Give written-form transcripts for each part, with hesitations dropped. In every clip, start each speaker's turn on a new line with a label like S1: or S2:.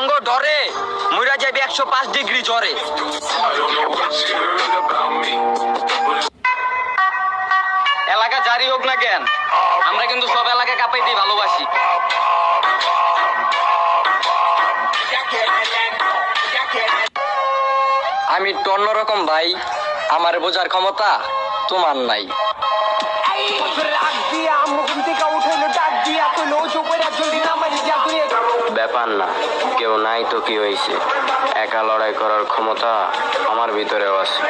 S1: আঙ্গো ডরে মইরা যাবে 105 ডিগ্রি জ্বরে। এলাকা জারি হোক না কেন, আমরা কিন্তু সব এলাকা কাঁপাইতেই ভালোবাসি। আমি তো অন্যরকম ভাই, আমার বোঝার ক্ষমতা তোমার নাই।
S2: ব্যাপার না, কেউ নাই তো কি হয়েছে, একা লড়াই করার ক্ষমতা আমার ভিতরেও আছে।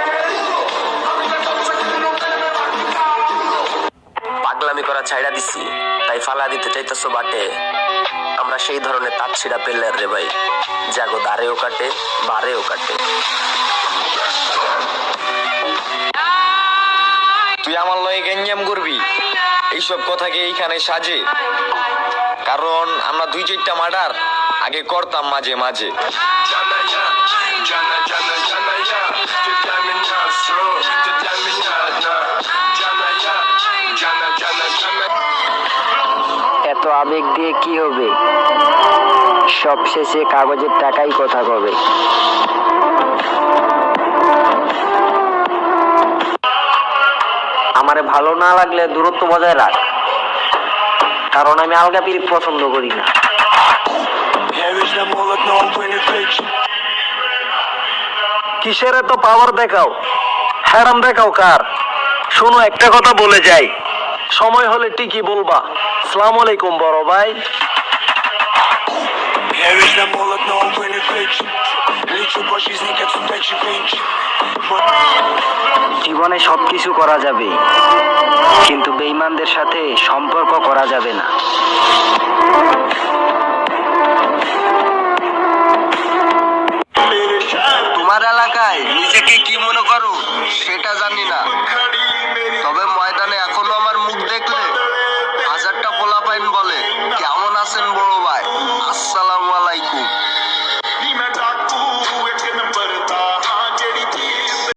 S3: পাগলামি করা ছাইড়া দিছি, তাই ফালা দিতে চাইতেছো বাটে। আমরা সেই ধরনের তাঁত ছিড়া পেলার রে ভাই, জাগো দাঁড়েও কাটে বারেও কাটে।
S1: তুই আমার লয়ে গেঞ্জাম করবি, এইসব কথা কি এইখানে সাজে? কারণ আমরা 2-4টা মার্ডার আগে করতাম মাঝে মাঝে।
S2: এত আবেগ দিয়ে কি হবে, সব শেষে কাগজের টাকাই কথা কবে। আমারে ভালো না লাগলে দূরত্ব বজায় রাখ, কারণ আমি আলগা পিরিত পছন্দ করি না। কিসের এত পাওয়ার দেখাও, হ্যারাম দেখাও কার? শোনো, একটা কথা বলে যাই, সময় হলে ঠিকই বলবা। আসসালামু আলাইকুম বড় ভাই। জীবনে সবকিছু করা যাবে, কিন্তু বেঈমানদের সাথে সম্পর্ক করা যাবে না।
S3: তোমার এলাকায় নিজেকে কি মনে করো সেটা জানি না, তবে ময়দানে এখনো আমার মুখ দেখলে